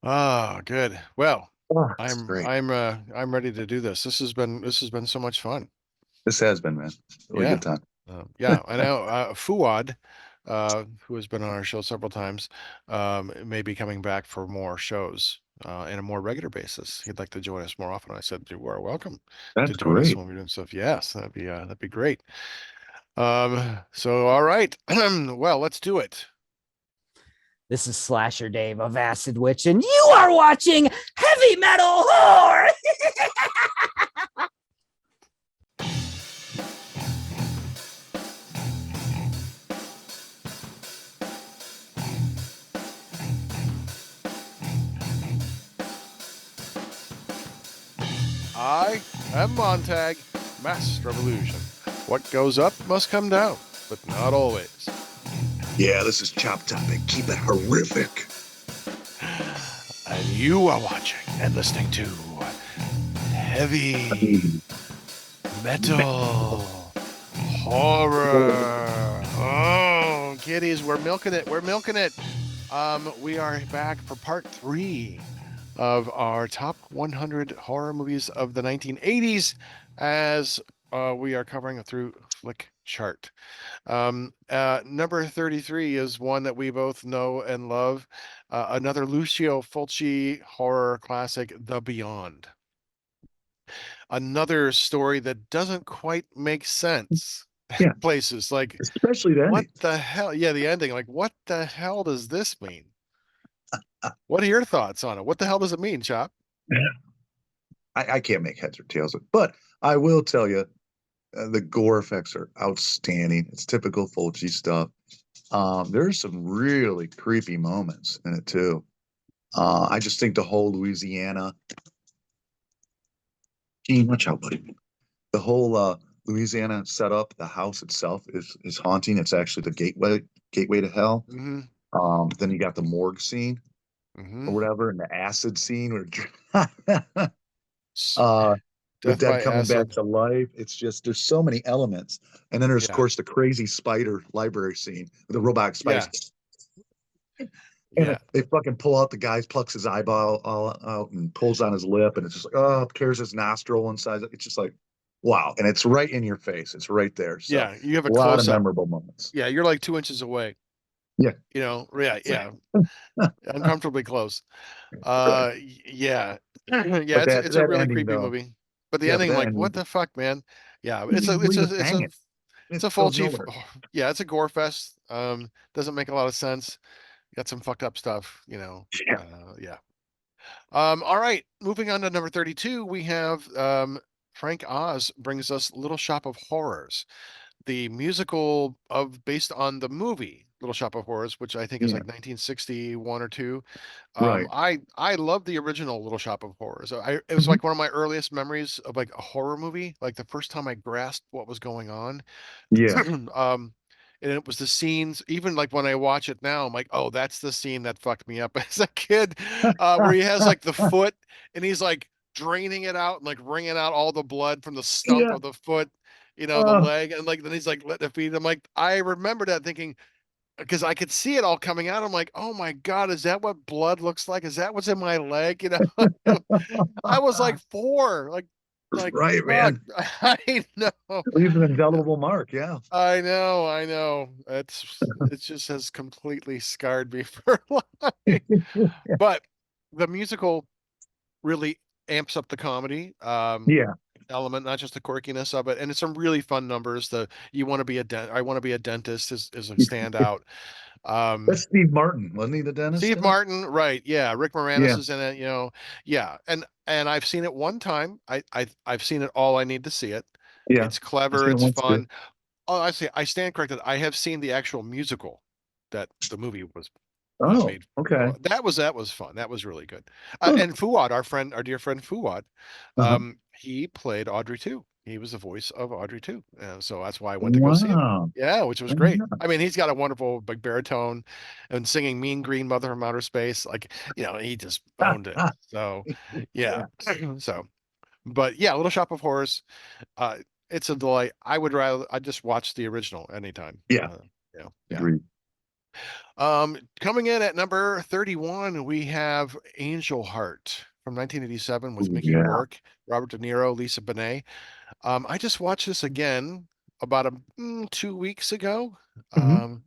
Ah, good. Well, Oh, it's I'm great. I'm uh I'm ready to do this. This has been so much fun. This has been, man. Really Yeah. good time. Yeah, I know Fuad, who has been on our show several times, may be coming back for more shows in a more regular basis. He'd like to join us more often. I said you are welcome to That's join us great. when we're doing stuff. Yes, that'd be great. So all right. Well, let's do it. This is Slasher Dave of Acid Witch, and you are watching Heavy Metal Horror! I am Montag, Mass Revolution. What goes up must come down, but not always. Yeah, this is ChopTop and keep it horrific. And you are watching and listening to Heavy Metal Horror. Oh, kiddies, we're milking it. We're milking it. We are back for part 3 of our top 100 horror movies of the 1980s as we are covering through Flick Chart. Number 33 is one that we both know and love. Another Lucio Fulci horror classic, The Beyond. Another story that doesn't quite make sense. Yeah, Places like, especially the what ending. the hell? Yeah, the ending. Like, what the hell does this mean? Uh, What are your thoughts on it? What the hell does it mean, Chop? I can't make heads or tails of it, but I will tell you the gore effects are outstanding. It's typical Fulci stuff. There's some really creepy moments in it too. I just think the whole Louisiana, Gene, watch out, buddy. The whole Louisiana setup, the house itself is haunting. It's actually the gateway to hell. Mm-hmm. Then you got the morgue scene Mm-hmm. or whatever, and the acid scene where uh, the Death dead by coming back acid. to life. It's just there's so many elements, and then there's of Yeah. course the crazy spider library scene with the robotic Yeah. spiders, and Yeah. they fucking pull out the guy's plucks his eyeball all out and pulls on his lip, and it's just like oh, tears his nostril inside. It's just like wow, and it's right in your face. It's right there. So Yeah. You have a a lot of close up. memorable moments. Yeah. You're like 2 inches away. Yeah, Yeah. Yeah. Uncomfortably close. Yeah. Yeah, but it's a that really ending creepy though, movie. But the yeah, but ending, I'm that like, ending, what the fuck, man? Yeah, you just leave us hanging. it's It a goes Fulci. nowhere. Yeah, it's a gore fest. Doesn't make a lot of sense. Got some fucked up stuff. Yeah. Yeah. All right, moving on to number 32, we have Frank Oz brings us Little Shop of Horrors, the musical of based on the movie Little Shop of Horrors, which I think is Yeah, like 1961 or two. right. I love the original Little Shop of Horrors. It was Mhm. like one of my earliest memories of like a horror movie, like the first time I grasped what was going on. Yeah. um, and it was the scenes, even like when I watch it now, I'm like, oh, that's the scene that fucked me up as a kid, where he has like the foot and he's like draining it out and like wringing out all the blood from the stump Yeah. of the foot, the Oh, leg, and like then he's like letting it feed. I'm like, I remember that thinking because I could see it all coming out. I'm like, oh my God, is that what blood looks like? Is that what's in my leg? I was like 4, like right, fuck. man. I know. Leaves an indelible mark. Yeah. I know. It just has completely scarred me for life. But the musical really amps up the comedy Yeah. element, not just the quirkiness of it, and it's some really fun numbers. The you want to be a I want to be a dentist is a standout. That's Um, Steve Martin, wasn't he the dentist Steve in it? Martin, right? Yeah, Rick Moranis Yeah. is in it. Yeah, and I've seen it one time. I've seen it all I need to see it. Yeah. It's I've clever. seen it It's once too. fun. Oh, I stand corrected. I have seen the actual musical that the movie was Oh, made. okay. That was fun. That was really good. Huh. And Fuad, our dear friend Fuad, Uh-huh. he played Audrey too. He was the voice of Audrey too. So that's why I went to go see him. Wow. Yeah, which was Oh, great. yeah. I mean, he's got a wonderful big baritone and singing Mean Green Mother from Outer Space. Like, he just owned it. So, yeah. Yeah. So, but yeah, Little Shop of Horrors. Uh, it's a delight. I just watch the original anytime. Yeah. Yeah. Agreed. Coming in at number 31, we have Angel Heart from 1987 with Ooh, Mickey yeah. Rourke, Robert De Niro, Lisa Bonet. I just watched this again about 2 weeks ago. Mhm. Um,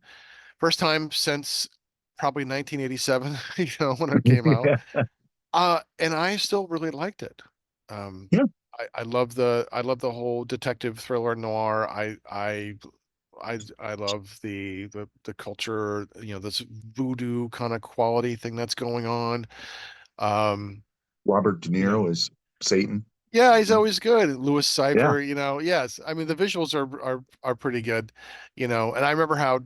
First time since probably 1987, when it came out. Yeah. And I still really liked it. Um, Yeah. I love the whole detective thriller noir. I love the culture, this voodoo kind of quality thing that's going on. Um, Robert De you know, Niro is Satan. yeah, he's always good. Louis Yeah. Cipher, yes. I mean, the visuals are pretty good, and I remember how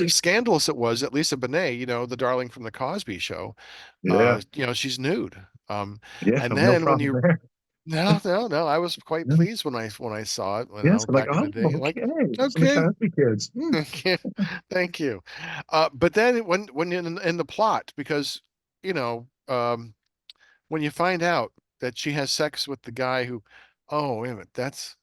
scandalous it was that Lisa Bonet, the darling from the Cosby Show, Yeah. she's nude. Um, Yeah. and No then when problem you there. no, no, no, I was quite Yeah. pleased when I saw it, Yes. I'm like, back in oh, the day. Like, okay. Some of the okay, Cosby kids. Hmm. thank you, thank you. But then when in the plot, because you know, when you find out that she has sex with the guy who, oh, wait a minute, that's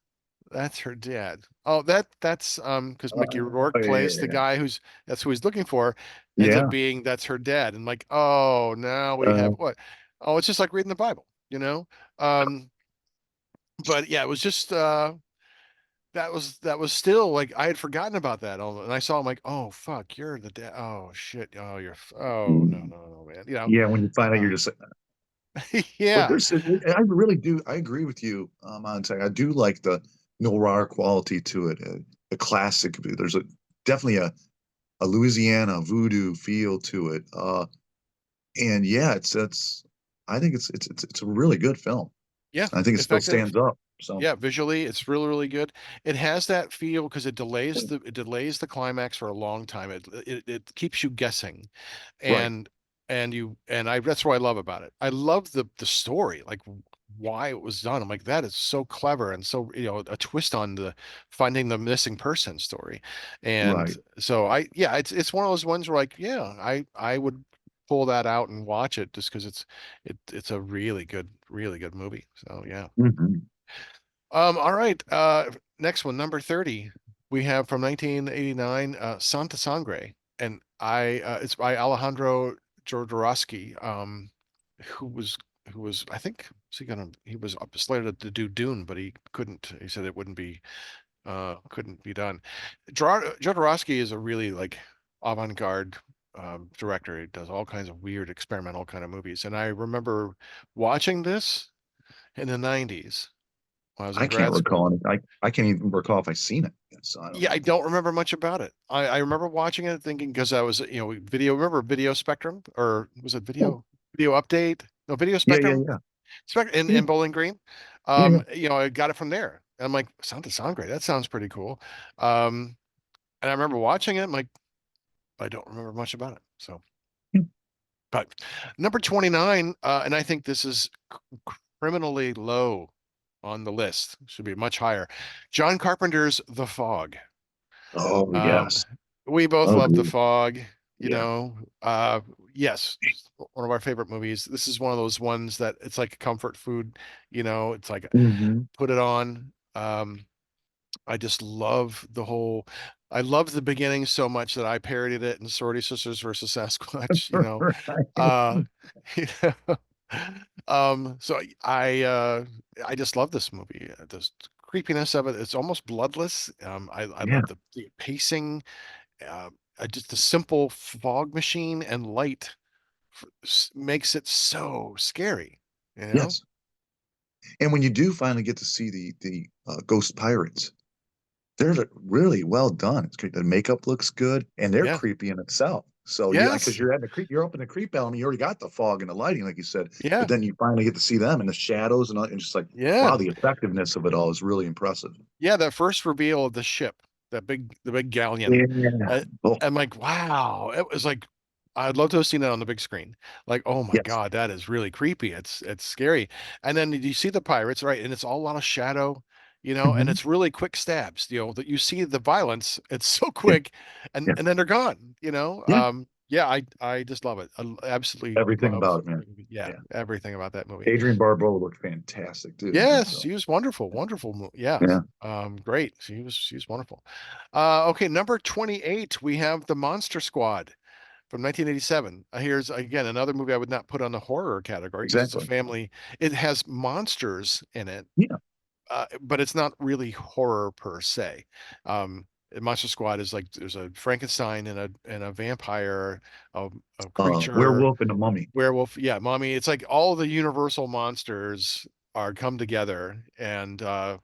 her dad. Oh, that's because Mickey Rourke Oh, plays the yeah. guy that's who he's looking for, ends up Yeah. being that's her dad. And like, oh, now we Uh, have what? Oh, it's just like reading the Bible, you know? Um, but yeah, it was just that was still like I had forgotten about that. And I saw him like, oh fuck, you're the dad. Oh shit. Oh, oh no, mm, no, no, man. yeah. When you find out, you're Uh, just but yeah. I really do. I agree with you, Montag. I do like the noir quality to it. The classic. There's definitely a Louisiana voodoo feel to it. And yeah, it's. I think it's a really good film. Yeah. I think it still Effective. stands up. So Yeah, visually, it's really, really good. It has that feel because it delays the climax for a long time. It keeps you guessing, right. and and that's what I love about it. I love the story, like why it was done. I'm like, that is so clever and so a twist on the finding the missing person story, and Right. so yeah, it's one of those ones where like yeah, I would pull that out and watch it just because it's a really good movie. So yeah. Hmm. All right. Next one, number 30. We have from 1989, Santa Sangre. And it's by Alejandro Jodorowsky, who was, I think, he was up slated to do Dune, but he couldn't. He said it couldn't be done. Jodorowsky is a really like avant-garde director. He does all kinds of weird experimental kind of movies. And I remember watching this in the 90s when I was in I can't grad school. recall any. I can't even recall if I've seen it. So I don't Yeah, I know. don't remember much about it. I remember watching it thinking because I was, remember Video Spectrum or was it Oh, Video Update? No, Video yeah, yeah, Spectrum, yeah, In yeah, Bowling Green. yeah, yeah. I got it from there. And I'm like, Santa Sangre, that sounds pretty cool. Um, and I remember watching it. I'm like, I don't remember much about it. So, Yeah. but number 29, and I think this is criminally low on the list. Should be much higher. John Carpenter's The Fog. Oh Um, yes. we both love The Agreed. Fog, you Yeah. know. Yes, one of our favorite movies. This is one of those ones that it's like a comfort food, it's like Hmm. put it on. I just love I love the beginning so much that I parodied it in Sorority Sisters versus Sasquatch, Right. Uh, you know. So I just love this movie. The creepiness of it, it's almost bloodless. I Yeah. love the pacing, uh, just the simple fog machine and light makes it so scary, you know? Yes. And when you do finally get to see the ghost pirates, they're really well done. It's great. The makeup looks good, and they're Yeah. creepy in itself. So you because Yes. you're at the creep, you're up in the creep element. You already got the fog and the lighting, like you said, but Yeah. then you finally get to see them and the shadows and just like Yeah. wow, the effectiveness of it all is really impressive. Yeah, that first reveal of the ship, the big galleon. Yeah. Uh, Oh, I'm like, wow. It was like I'd love to have seen that on the big screen. Like, oh my yes. God, that is really creepy. It's scary. And then you see the pirates, right? And it's all a lot of shadow, and Hmm. it's really quick stabs, that you see the violence. It's so Yeah. quick and Yeah. and then they're gone, Yeah. Yeah, I just love it. I absolutely Everything love. about it, man. Yeah, Yeah. everything about that movie. Adrienne Barbeau looked fantastic too, man. Yes, So she was wonderful, wonderful. Yeah, yeah. great. She was wonderful. Okay, number 28, we have The Monster Squad from 1987. Here's again another movie I would not put on the horror category because it's a Exactly. family. It has monsters in it, Yeah. but it's not really horror per se. Monster Squad is like there's a Frankenstein and a vampire, a creature, Werewolf and a Mummy. werewolf. Yeah, mommy. It's like all the universal monsters are come together and kind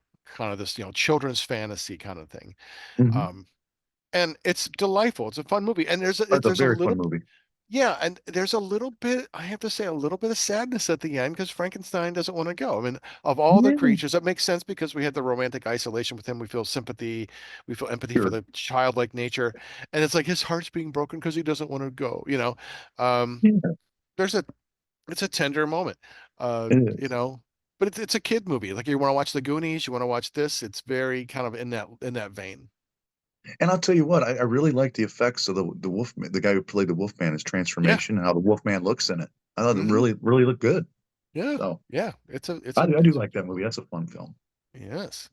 of this children's fantasy kind of thing. Hmm. Um, and it's delightful. It's a fun movie, and That's a there's a very fun little movie. yeah, and there's a little bit, I have to say, a little bit of sadness at the end because Frankenstein doesn't want to go. I mean, of all the Yeah. creatures, that makes sense because we had the romantic isolation with him. We feel sympathy, we feel empathy for Sure. the childlike nature, and it's like his heart's being broken because he doesn't want to go. Um, Yeah, there's a it's a tender moment, it you is. know, but it's a kid movie. Like you want to watch The Goonies, you want to watch this. It's very kind of in that vein. And I'll tell you what, I really like the effects of the Wolfman, the guy who played the Wolfman, his Yeah. transformation and how the Wolfman looks in it. I thought it Hmm. really looked good. Yeah. So Yeah. I do like that movie. That's a fun film. Yes.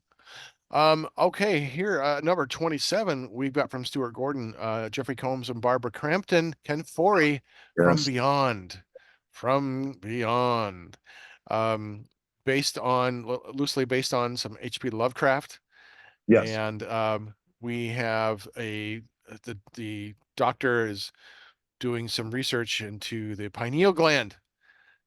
Okay, here, number 27, we've got from Stuart Gordon, Jeffrey Combs and Barbara Crampton, Ken Foree, From Yes. Beyond. From Beyond. Um, loosely based on some H.P. Lovecraft. Yes. And we have the doctor is doing some research into the pineal gland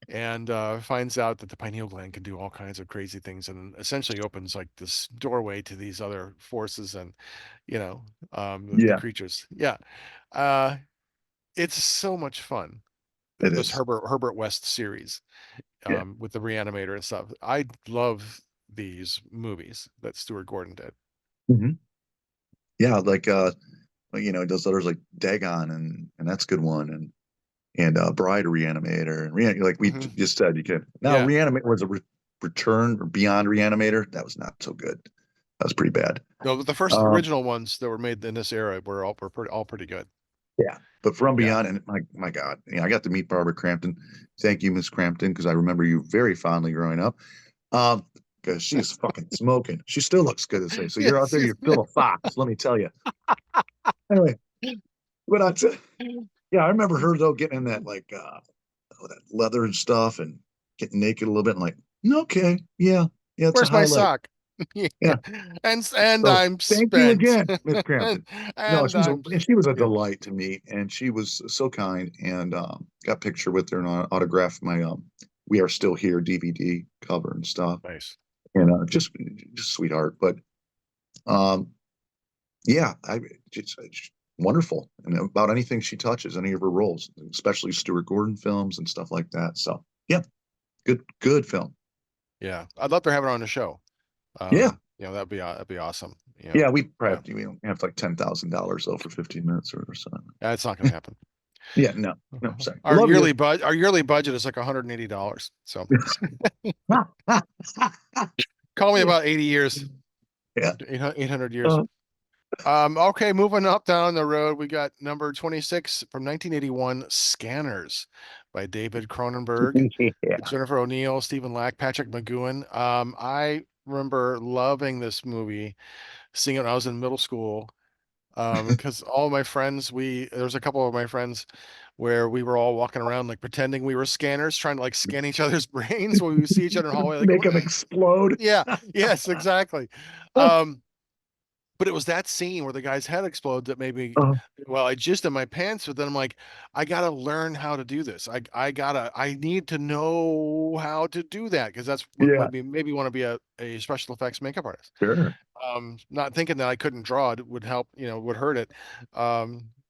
and finds out that the pineal gland can do all kinds of crazy things and essentially opens like this doorway to these other forces and you know the Yeah, creatures. Yeah, uh it's so much fun. it This is. Herbert West series Yeah. with the Reanimator and stuff. I love these movies that Stuart Gordon did. Hmm. Yeah, he does others like Dagon and that's a good one and Bride Reanimator and like we Hmm. just said you can now Yeah, Reanimator was a return or Beyond Reanimator that was not so good. That was pretty bad. no, the first Um, original ones that were made in this era were all pretty good. Yeah, but From Yeah. Beyond, and my God, I got to meet Barbara Crampton. Thank you, Miss Crampton, because I remember you very fondly growing up. Um, because she's fucking smoking. She still looks good to say. So you're out Yes. there, you're still a fox. Let me tell you. Anyway, but yeah, I remember her though getting in that that leather and stuff and getting naked a little bit. And like, okay, yeah, yeah, it's a Where's my highlight. sock? Yeah. Yeah. And So I'm thank you spent. again, Miss and, Crampton. No, and I'm she was a yeah, delight to meet, and she was so kind. And got a picture with her and autographed my "We Are Still Here" DVD cover and stuff. nice. And just sweetheart. But um, yeah, just wonderful, and about anything she touches, any of her roles, especially Stuart Gordon films and stuff like that. So yeah, good film. Yeah. I'd love to have her on the show. Yeah, That'd be awesome. yeah, we Yeah. probably we have like $10,000 though for 15 minutes or something. That's not gonna happen. Yeah, no, sorry. I love you. Our yearly budget is like $180. So call me about 80 years, Yeah. 800 years. Uh, Okay, moving up down the road, we got number 26 from 1981, Scanners by David Cronenberg, yeah. Jennifer O'Neill, Stephen Lack, Patrick McGowan. I remember loving this movie, seeing it when I was in middle school. Because all my friends, there was a couple of my friends where we were all walking around like pretending we were scanners, trying to like scan each other's brains when we would see each other in the hallway, like, Make them explode. yeah, yes, exactly. Um, but it was that scene where the guy's head explodes that made me, Uh, well, I just in my pants, but then I'm like, I gotta learn how to do this. I need to know how to do that because that's what yeah, made me maybe want to be a special effects makeup artist. sure. Not thinking that I couldn't draw it would help, would hurt it.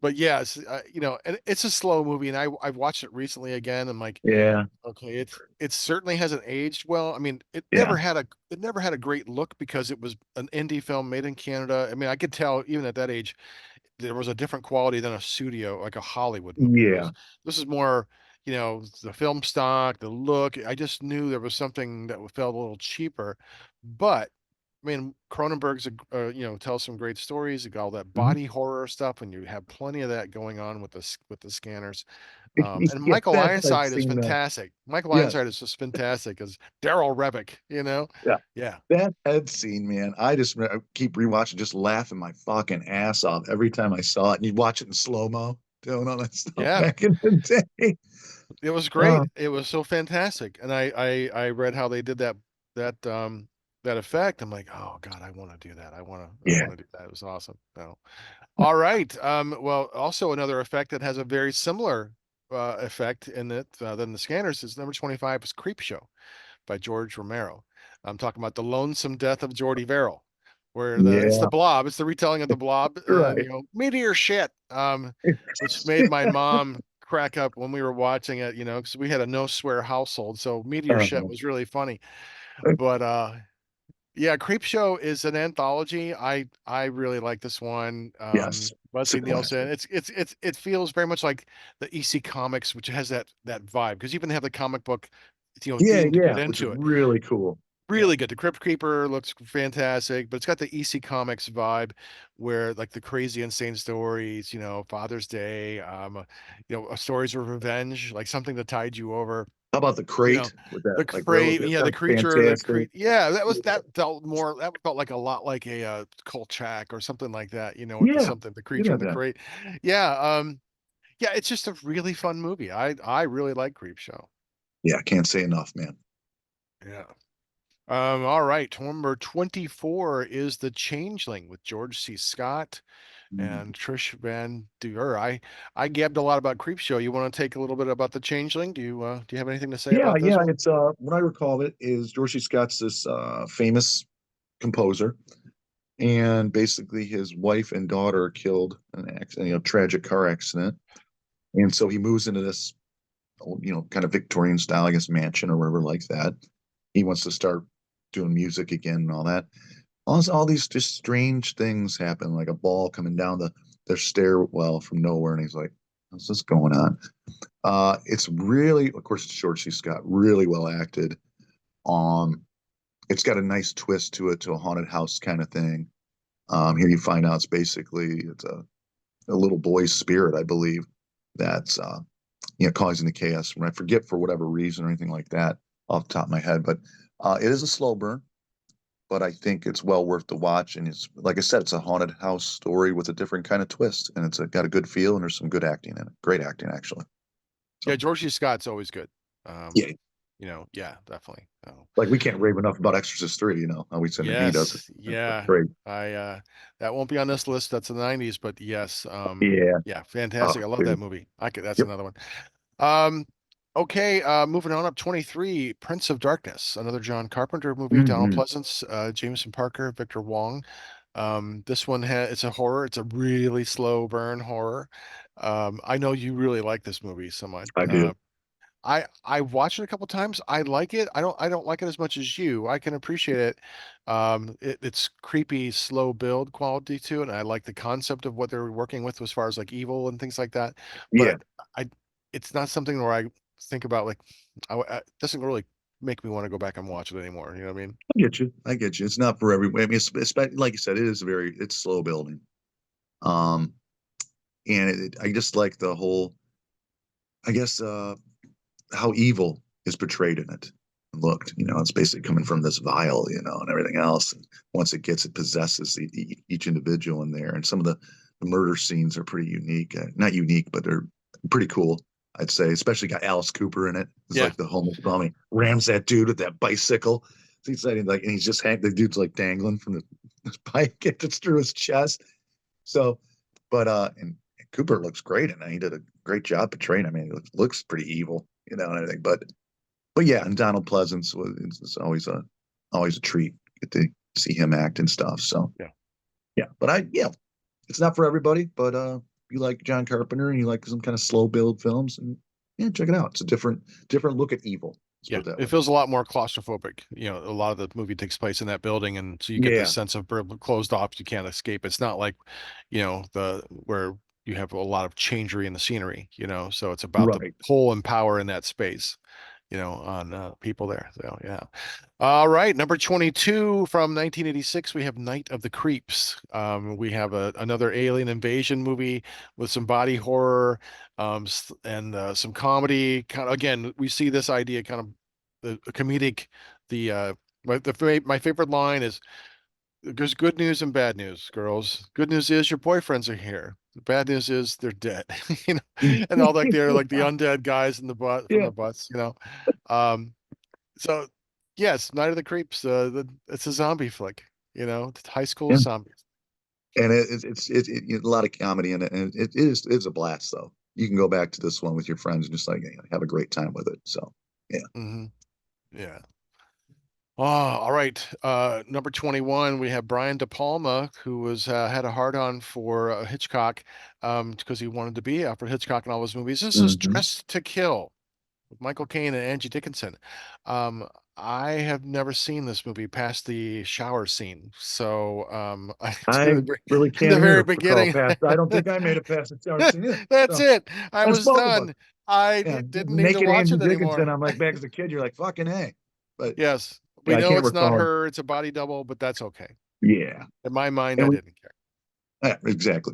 But yes, and it's a slow movie, and I've watched it recently again. I'm like, Yeah, okay, it certainly hasn't aged well. I mean, yeah, it never had a great look because it was an indie film made in Canada. I mean, I could tell even at that age there was a different quality than a studio, like a Hollywood movie. yeah, This is more, the film stock, the look. I just knew there was something that felt a little cheaper, but mean, Cronenberg's tells some great stories. You got all that Mhm. body horror stuff, and you have plenty of that going on with the scanners. And Yeah, Michael that I've Ironside is seen. fantastic. Michael Yes, Ironside is just fantastic as Daryl Revick. yeah, Yeah, that head scene, man. I keep rewatching, just laughing my fucking ass off every time I saw it. And you watch it in slow mo, doing all that stuff yeah. back in the day. It was Oh, great. It was so fantastic. And I read how they did that that effect. I'm like, oh God, I want to do that. I yeah, want to do that. It was awesome. No. All right. Well, also another effect that has a very similar effect in it than the scanners is number 25 is Creep Show by George Romero. I'm talking about the lonesome death of Jordy Verrill, where it's the yeah, Blob. It's the retelling of the Blob. right. Meteor shit. Which made my mom crack up when we were watching it. Because we had a no swear household, so meteor shit Uh-huh. was really funny. But yeah, Creep Show is an anthology. I really like this one. Yes, it's a Leslie Nielsen. classic. It feels very much like the EC Comics, which has that vibe. Because you even have the comic book, Yeah, theme to get yeah, which is into it. really cool. Yeah, Really good. The Crypt Keeper looks fantastic, but it's got the EC Comics vibe, where like the crazy, insane stories. Father's Day. Stories of revenge, like something that tied you over. how about the You know, crate with that? the Like, really, crate, that yeah, the sounds creature, fantastic. yeah, that felt like a lot like a Kolchak or something like that, with Yeah, the you creature in have the that. crate. Yeah, yeah, it's just a really fun movie. I really like Creep Show. Yeah, can't say enough, man. Yeah. All right, number 24 is The Changeling with George C. Scott Mm. and Trish VanEur. I gabbed a lot about Creep Show. You want to take a little bit about The Changeling? Do you have anything to say Yeah, about this yeah. one? It's what I recall of it is George C. Scott's this famous composer, and basically his wife and daughter are killed in an accident, tragic car accident, and so he moves into this, kind of Victorian style, I guess, mansion or whatever like that. He wants to start doing music again and all that. All these just strange things happen, like a ball coming down their stairwell from nowhere, and he's like, "What's this going on?" It's really, of course, it's George C. Scott, really well acted. Um, it's got a nice twist to it, to a haunted house kind of thing. Here you find out it's a little boy's spirit, I believe, that's causing the chaos. And I forget for whatever reason or anything like that off the top of my head, but it is a slow burn. But I think it's well worth the watch, and it's like I said, it's a haunted house story with a different kind of twist, and got a good feel, and there's some good acting in it, great acting actually. Yeah, So George C. Scott's always good. Um, yeah, yeah, definitely. Oh. like we can't rave enough about Exorcist 3, how we said he does it. Yes, yeah. Great. I That won't be on this list. That's the 90s, but yes. Yeah. Yeah, Oh, fantastic. I love that dude. movie. That's Yep. another one. Um, okay, moving on up 23, Prince of Darkness, another John Carpenter movie, Donald Hmm. Pleasance, Jameson Parker, Victor Wong. This one it's a horror. It's a really slow burn horror. I know you really like this movie so much. I do. I watched it a couple times. I like it. I don't like it as much as you. I can appreciate it. It's creepy, slow build quality to it. And I like the concept of what they're working with as far as like evil and things like that. Yeah, But I it's not something where I think about like it doesn't really make me want to go back and watch it anymore. You know what I mean? I get you. I get you. It's not for everyone. I mean, like you said, it's slow building. Um, and I just like the whole, I guess, how evil is portrayed in it and looked. It's basically coming from this vial, and everything else. And once it possesses each individual in there. And some of the murder scenes are pretty unique. Not unique, but they're pretty cool, I'd say. Especially got Alice Cooper in it. It's Yeah. like the homeless bum. He rams that dude with that bicycle. He's like, and he's just the dude's like dangling from the bike. It's through his chest. So, but and Cooper looks great, and he did a great job portraying. I mean, it looks pretty evil, and everything. But yeah, and Donald Pleasance it's always a treat get to see him act and stuff. So Yeah. yeah, but it's not for everybody. But you like John Carpenter and you like some kind of slow build films, and yeah, check it out. It's a different look at evil. Let's put Yeah, it that it way. feels a lot more claustrophobic. A lot of the movie takes place in that building, and so you get this Yeah, sense of closed off. You can't escape. It's not like, the where you have a lot of changery in the scenery. So it's about the right. pull and power in that space. on people there. So yeah. All right, number 22 from 1986, we have Night of the Creeps. We have another alien invasion movie with some body horror, and some comedy. Kind of again, we see this idea kind of the comedic. The my favorite line is, "There's good news and bad news, girls. Good news is your boyfriends are here. The bad news is they're dead." You and all like they're like the undead guys in the butt from Yeah. the butts. Um, so yes, Night of the Creeps. It's a zombie flick. It's high school Yeah. zombies. And a lot of comedy in it, and it's a blast though. You can go back to this one with your friends and just like have a great time with it. So yeah. Hmm. Yeah. Oh, all right. Number 21, we have Brian De Palma, who was had a hard on for Hitchcock, because he wanted to be after Hitchcock in all his movies. This is Hmm. Dressed to Kill with Michael Caine and Angie Dickinson. Um, I have never seen this movie past the shower scene, so I really in the can't very either recall beginning. past. I don't think I made it past the shower scene either. That's So it. I that's was both of us. done. I Yeah, didn't need to naked watch Angie it Dickinson. anymore. I'm like back as a kid. You're like fucking hey, but Yes, we yeah, I know can't it's not recall. her. It's a body double, but that's okay. Yeah, In my mind, and I we didn't care. yeah, exactly.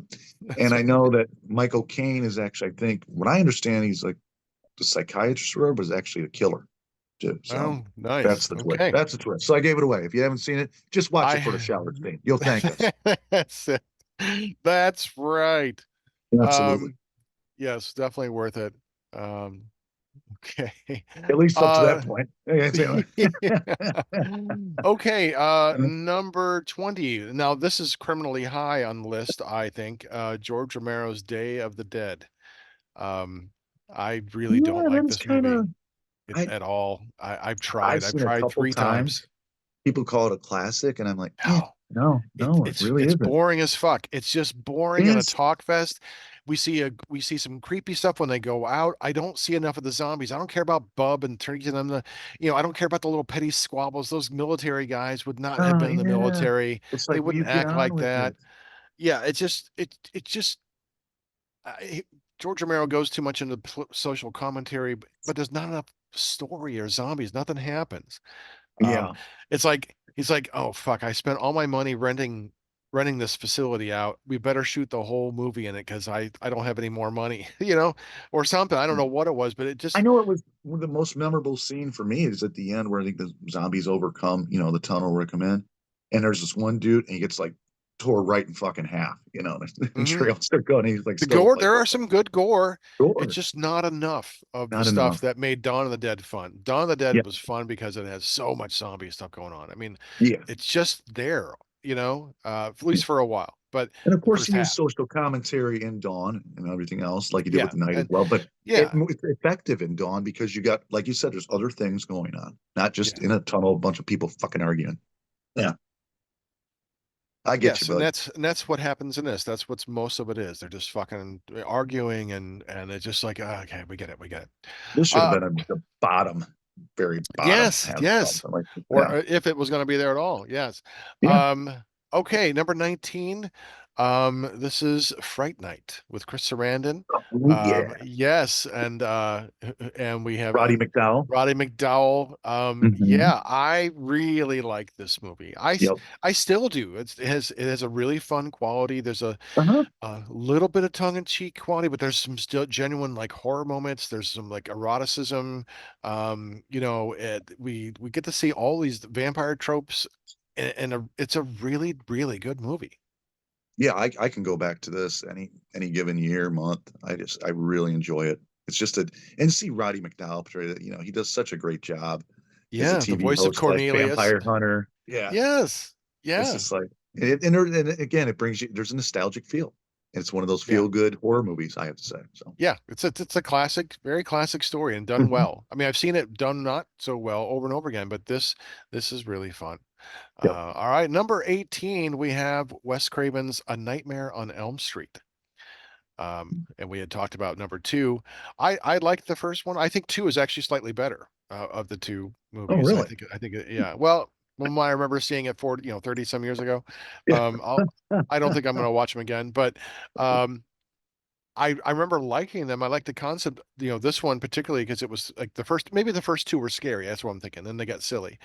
And That's I know that Michael Caine is actually, I think, what I understand, he's like the psychiatrist or whatever, was actually a killer too. So Oh, nice. that's the twist. Okay. That's the twist. So I gave it away. If you haven't seen it, just watch it for the I shower scene. You'll thank us. that's it. That's right. Absolutely. Um, yes, definitely worth it. Um, okay. At least up to that Uh, point. Okay, okay, number 20. Now this is criminally high on the list, I think. George Romero's Day of the Dead. Um, I really don't yeah, like that's this kind of movie I at all. I've I've tried. I've seen a tried couple three times. times. People call it a classic, and I'm like, No. It, no, it it's really it's isn't. boring as fuck. It's just boring and a Yes. talk fest. We see some creepy stuff when they go out. I don't see enough of the zombies. I don't care about Bub and Turkey and them. I don't care about the little petty squabbles. Those military guys would not have Oh been in the yeah. military. It's They like, will wouldn't you get act on like with that. it? Yeah, it just George Romero goes too much into social commentary, but there's not enough story or zombies. Nothing happens. Um, Yeah. it's like he's like, oh fuck, I spent all my money renting this facility out. We better shoot the whole movie in it because I don't have any more money, or something. I don't know what it was, but it I just know it was one of the most memorable scene for me is at the end where I think the zombies overcome, the tunnel where they come in. And there's this one dude and he gets like tore right in fucking half, and mhm. trails are going. He's like The still gore. like, There are some good gore. It's sure, just not enough of the not stuff enough. that made Dawn of the Dead fun. Dawn of the Yeah. Dead was fun because it has so much zombie stuff going on. I mean, Yeah. it's just there, at least for a while. But And of the course, first he used half, social commentary in Dawn and everything else, like he did with yeah, the night as and well. But yeah, it's effective in Dawn because you got, like you said, there's other things going on, not just yeah. in a tunnel, a bunch of people fucking arguing. Yeah, I get you, Yes, and bud. that's what happens in this. That's what's most of it is. They're just fucking arguing and it's just like, oh, okay, we get it, we get it. This should have Uh, been at the bottom, very bottom yes, half yes. something like, Or yeah, if it was going to be there at all, yes. yeah. Um, okay, number 19. This is Fright Night with Chris Sarandon. Oh, yeah. Yes, and we have Roddy McDowell. Roddy McDowell. Hmm. Yeah, I really like this movie. Yep. I still do. It has a really fun quality. There's Uh-huh. a little bit of tongue-in-cheek quality, but there's some still genuine like horror moments. There's some like eroticism. We get to see all these vampire tropes, and it's a really, really good movie. Yeah, I can go back to this any given year, month. I really enjoy it. It's just and see Roddy McDowell portray that, he does such a great job as a Yeah, the TV voice of host, like Cornelius. Vampire Hunter. Yeah. Yes. It's Yeah. just like and again, it brings you there's a nostalgic feel. It's one of those Yeah. feel good horror movies, I have to say. So Yeah. It's a classic, very classic story and done mhm. well. I mean, I've seen it done not so well over and over again, but this is really fun. Yep. All right, number 18, we have Wes Craven's A Nightmare on Elm Street. And we had talked about number two. I liked the first one. I think two is actually slightly better of the two Oh, movies. I really? think I think yeah. Well, when I remember seeing it 40, 30 some years ago. Yeah. I don't think I'm going to watch them again, but um, I remember liking them. I like the concept, this one particularly because it was like maybe the first two were scary. That's what I'm thinking. Then they got silly,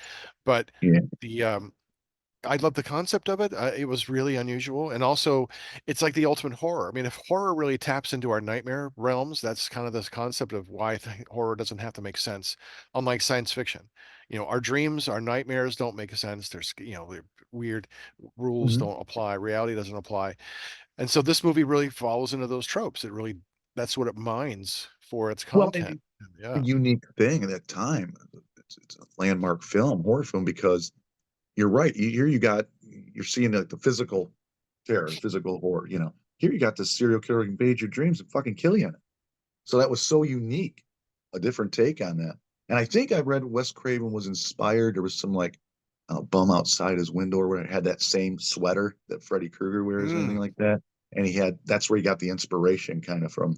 but Yeah. the I love the concept of it. It was really unusual, and also it's like the ultimate horror. I mean, if horror really taps into our nightmare realms, that's kind of this concept of why horror doesn't have to make sense, unlike science fiction. Our dreams, our nightmares don't make sense. They're weird rules Mhm. don't apply, reality doesn't apply, and so this movie really falls into those tropes. That's what it mines for its Well, content. a Yeah. unique thing at that time. It's a landmark film, horror film, because you're right. You're seeing like the physical terror, physical horror. Here you got this serial killer who invade your dreams and fucking kill you. So that was so unique, a different take on that. And I think I read Wes Craven was inspired. There was some like bum outside his window where it had that same sweater that Freddy Krueger wears and everything Mm, like that. And that's where he got the inspiration kind of from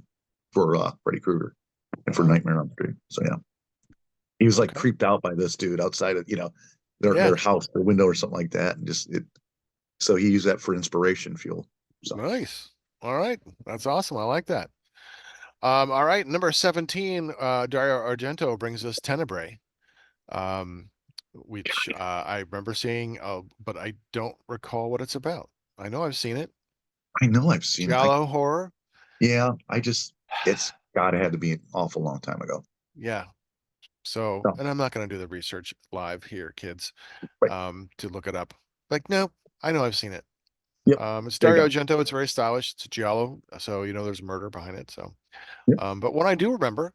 for Freddy Krueger and for wow. Nightmare on the Street. So yeah, he was like Okay. creeped out by this dude outside of Yeah. their house, their window or something like that, and just it. So he used that for inspiration fuel. So Nice. All right. That's awesome. I like that. All right, number 17, Dario Argento brings us Tenebrae, um, which I remember seeing, but I don't recall what it's about. I know I've seen it. I know I've seen it. Giallo horror. Yeah, it's gotta had to be an awful long time ago. Yeah. So, So, and I'm not going to do the research live here, kids, right. to look it up. Like, no, I know I've seen it. Yep. It's There you Dario go. Argento. It's very stylish. It's Giallo, so there's murder behind it. So, Yep. but what I do remember,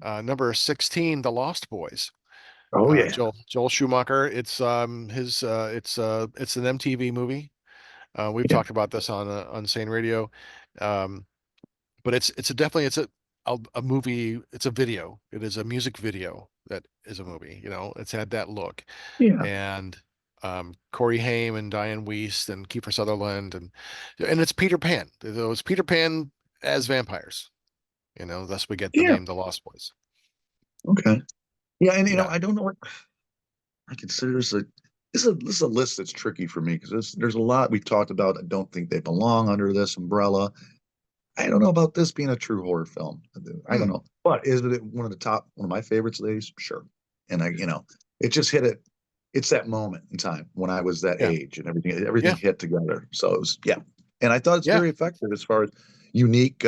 number 16, The Lost Boys. Oh yeah. Joel Schumacher. It's an MTV movie. We've Yeah. talked about this on Sane Radio, um, but it's a movie. It's a video. It is a music video that is a movie. It's had that look, Yeah. and Corey Haim and Diane Wiest and Kiefer Sutherland and it's Peter Pan. It was Peter Pan as vampires. Thus we get the Yeah. name The Lost Boys. Okay. Yeah, and Yeah, I don't know what I consider this is a list that's tricky for me because there's a lot we've talked about. I don't think they belong under this umbrella. I don't know about this being a true horror film. I don't Hmm. know. But is it one of my favorites of these? Sure. And it just hit it. It's that moment in time when I was that Yeah, age and everything yeah, hit together. So it was, yeah. And I thought it's yeah, very effective as far as unique.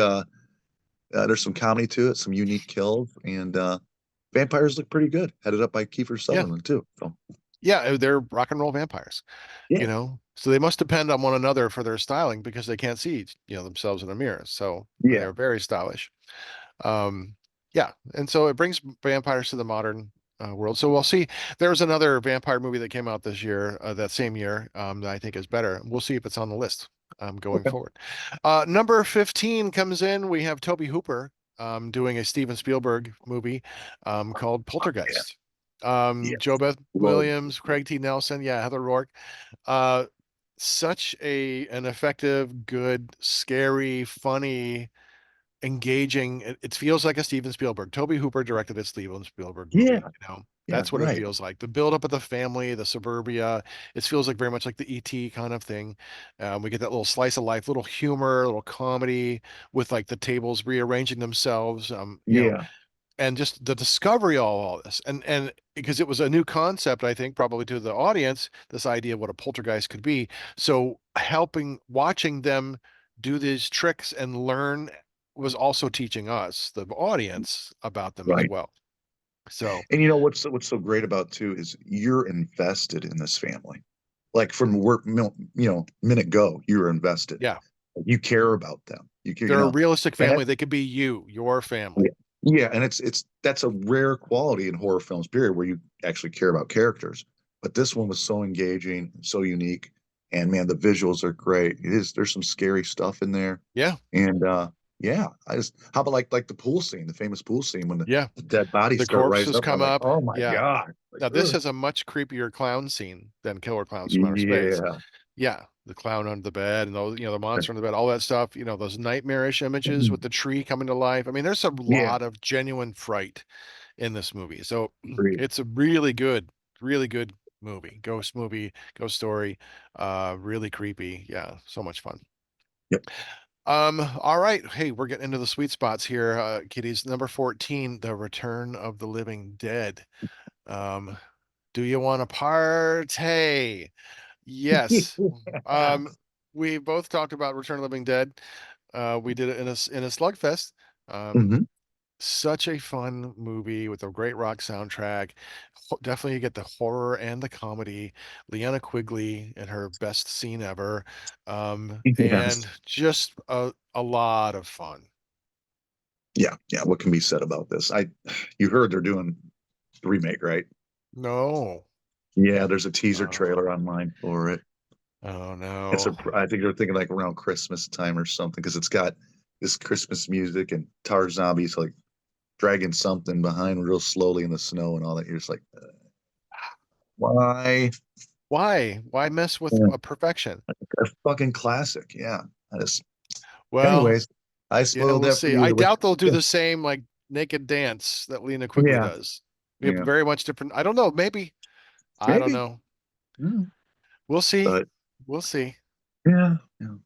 There's some comedy to it, some unique kills, and vampires look pretty good. Headed up by Kiefer yeah. Sutherland too. So Yeah, they're rock and roll vampires, yeah, So they must depend on one another for their styling because they can't see, themselves in a mirror. So yeah, they're very stylish. Um, yeah, and so it brings vampires to the modern world. So we'll see. There's another vampire movie that came out this year, that same year, that I think is better. We'll see if it's on the list going okay, forward. Number 15 comes in. We have Toby Hooper doing a Steven Spielberg movie called yeah, Poltergeist. yeah. Joe Beth Love Williams, Craig T. Nelson, yeah, Heather Rourke. Uh, Such an effective, good, scary, funny, engaging. It feels like a Steven Spielberg. Toby Hooper directed a Steven Spielberg yeah, movie. yeah, That's what it right. feels like. The buildup of the family, the suburbia. It feels like very much like the ET kind of thing. We get that little slice of life, little humor, little comedy with like the tables rearranging themselves. Yeah, And just the discovery of all this and because it was a new concept, I think, probably to the audience, this idea of what a poltergeist could be. So watching them do these tricks and learn was also teaching us, the audience, about them as right. well. So And what's so great about too is you're invested in this family. Like from minute go, you're invested. yeah, You care about them. they're a realistic And family. They could be your family. yeah, yeah, and it's that's a rare quality in horror films, period, where you actually care about characters. But this one was so engaging, so unique, and man, the visuals are great. There's some scary stuff in there, Yeah, and yeah, I just how about like the pool scene, the famous pool scene when yeah, the dead bodies the start rising corpses up. I'm come like, up. oh my Yeah, god, like now this ugh. has a much creepier clown scene than Killer Clowns from Outer Space. Yeah, Yeah, the clown under the bed and those, the monster under the bed, all that stuff, those nightmarish images with the tree coming to life. I mean, there's a yeah, lot of genuine fright in this movie. So agreed. it's a really good movie, ghost story, really creepy. Yeah, so much fun. Yep. All right. Hey, we're getting into the sweet spots here, kiddies. Number 14, The Return of the Living Dead. Um, do you want to partay? Yes. Yeah. Um, we both talked about Return of the Living Dead. We did it in a slugfest. Um, Hmm. such a fun movie with a great rock soundtrack. Definitely you get the horror and the comedy. Leanna Quigley in her best scene ever. Yes. And just a lot of fun. Yeah. Yeah. What can be said about this? You heard they're doing the remake, right? No. Yeah. There's a teaser trailer Oh, online for it. oh It's no. a, I think they're thinking like around Christmas time or something because it's got this Christmas music and tar zombies like dragging something behind real slowly in the snow and all that. You're just like, why? Why? Why mess with Yeah, perfection? a fucking classic. Yeah. I just, Well, anyways, I yeah, spoiled we'll that for see. you. I doubt they'll do the same like naked dance that Lena Quigley Yeah. does. We have Yeah. very much different. I don't know. Maybe. I don't Maybe. know. Mm. We'll see. But We'll see. yeah. Yeah.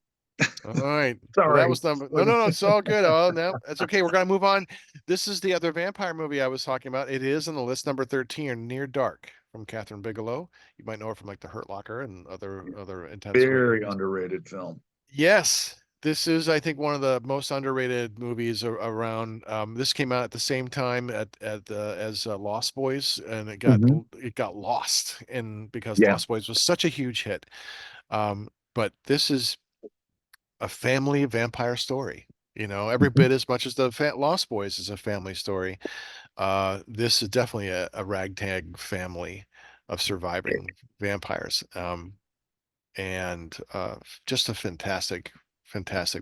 All right. Well, that Sorry. was number. No, no, no. It's all good. Oh, no, that's okay. We're gonna move on. This is the other vampire movie I was talking about. It is on the list, number 13, Near Dark, from Catherine Bigelow. You might know her from like The Hurt Locker and other intense great Very movies. underrated film. Yes, this is, I think, one of the most underrated movies around. This came out at the same time as Lost Boys, and Hmm. it got lost, and because Yeah. Lost Boys was such a huge hit. But this is a family vampire story. Every Hmm. bit as much as the Lost Boys is a family story. This is definitely a ragtag family of surviving vampires. And just a fantastic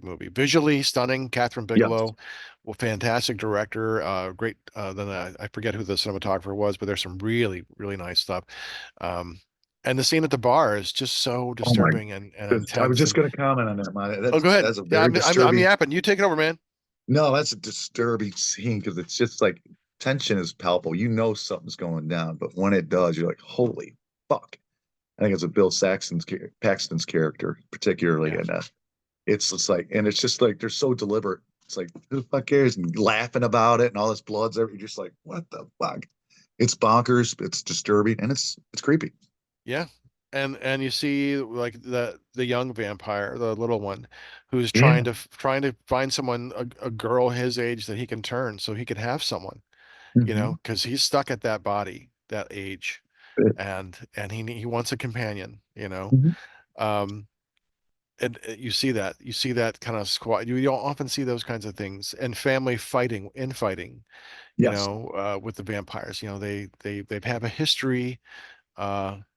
movie. Visually stunning. Catherine Yes. Bigelow, well, fantastic director. Great. Then I forget who the cinematographer was, but there's some really nice stuff. Um, and the scene at the bar is just so Oh my. disturbing and I was intense. just And going to comment on that, man. oh, go ahead. That's a Yeah, very I'm disturbing. yapping. You take it over, man. No, that's a disturbing scene because it's just like tension is palpable. You know something's going down, but when it does, you're like, holy fuck. I think it's a Paxton's character, particularly, Yeah, and it's just like, and it's just like they're so deliberate. It's like who the fuck cares and laughing about it and all this blood's there. You're just like, what the fuck? It's bonkers. It's disturbing and it's creepy. yeah. And you see like the young vampire, the little one, who's Yeah. trying to find someone, a girl his age that he can turn so he can have someone. Hmm. Because he's stuck at that body, that age, and he wants a companion. Hmm. Um, and you see that kind of squad. You don't often see those kinds of things, and family infighting. Yes. With the vampires. They have a history.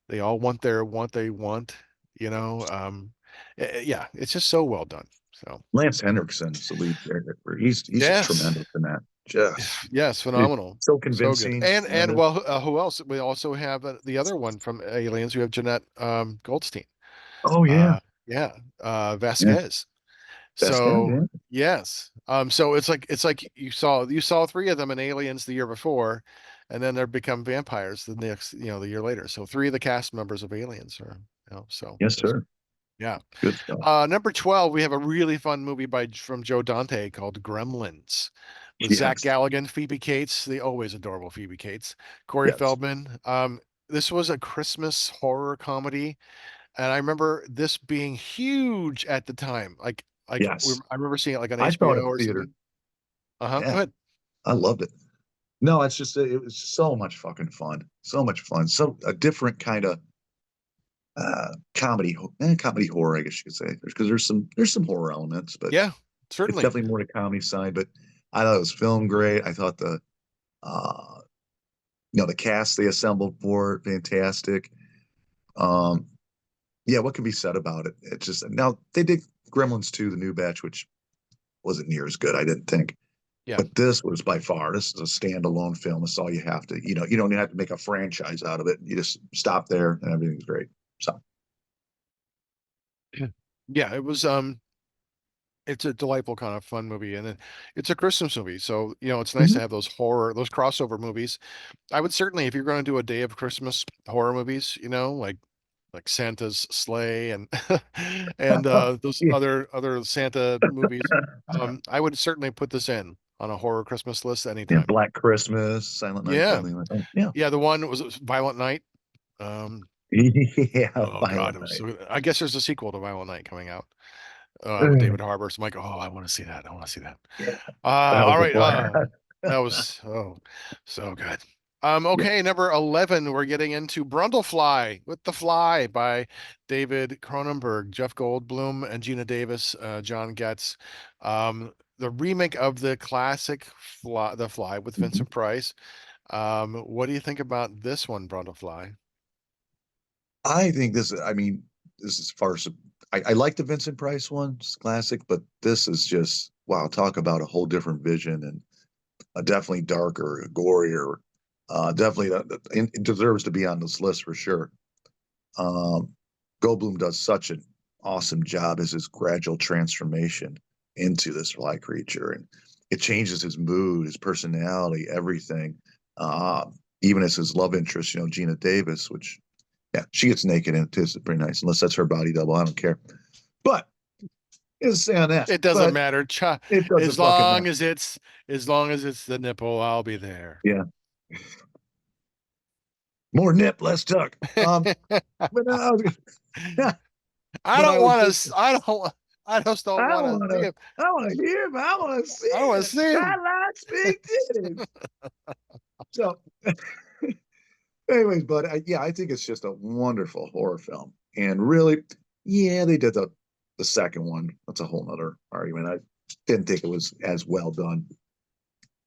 They all want what they want. Yeah, it's just so well done. So Lance Henriksen's the lead character. He's just yes. tremendous in that. Just Yes, it's phenomenal. so So good. convincing. And well, who else? We also have the other one from Aliens. We have Jeanette Goldstein. Oh yeah. Yeah, Yeah. Vasquez. Best guy, So yeah. yes. So it's like you saw three of them in Aliens the year before, and then they become vampires the year later. So three of the cast members of Aliens are, so Yes, it's, sir. yeah. Good stuff. Number 12, we have a really fun movie from Joe Dante called Gremlins, with Zach Yes. Galligan, Phoebe Cates, the always adorable Phoebe Cates, Corey Yes. Feldman. This was a Christmas horror comedy, and I remember this being huge at the time. Yes. I remember seeing it like on I saw it HBO at the or theater. something. Uh-huh. Go Yeah. ahead. I loved it. No, it's just it was so much fucking fun. So much fun. So a different kind of comedy horror, I guess you could say. Because there's some horror elements, but Yeah, it's certainly. definitely more the comedy side. But I thought it was filmed great. I thought uh the cast they assembled for it, fantastic. Um yeah, what can be said about it? It's just now they did Gremlins 2, the new batch, which wasn't near as good, I didn't think. Yeah. But this was by far, this is a standalone film. It's all you have to, you don't have to make a franchise out of it. You just stop there and everything's great. So, Yeah, it's a delightful kind of fun movie, and it's a Christmas movie. So, it's nice mhm. to have those crossover movies. I would certainly, if you're going to do a day of Christmas horror movies, like like Santa's Sleigh and and those Yeah. other Santa movies. I would certainly put this in on a horror Christmas list Yeah, anytime. Black Christmas, Silent Night, Yeah, Deadly Night. Oh, yeah. yeah. The one was Violent Night. Um, Yeah, oh God, Violent it was Night. so. I guess there's a sequel to Violent Night coming out with David Harbour. So I'm like, oh, I want to see that. I want to see that. Yeah, that was All a right. blast. That was so good. Yep. Okay, number 11, we're getting into Brundlefly with the Fly by David Cronenberg, Jeff Goldblum, and Gina Davis, John Getz. The remake of the classic The Fly with Mhm. Vincent Price. What do you think about this one, Brundlefly? I think this, I mean, this is far. I like the Vincent Price one, it's classic, but this is just, wow, talk about a whole different vision and definitely darker, gorier. Definitely, it deserves to be on this list for sure. Um, Goldblum does such an awesome job as his gradual transformation into this fly creature, and it changes his mood, his personality, everything. Uh, Even as his love interest, Gina Davis, which yeah, she gets naked in it too. It's pretty nice, unless that's her body double. I don't care, but it's say on that. It doesn't But matter. it As doesn't fucking long matter. as it's the nipple, I'll be there. Yeah, more nip, less tuck. But I was, I but don't I was want just, to. I don't. I just don't I want to want see to, him. I want to hear him. I want to see I don't want to him. see him. I like big titties. So, anyways, but yeah, I think it's just a wonderful horror film, and really, yeah, they did the second one. That's a whole nother argument. I didn't think it was as well done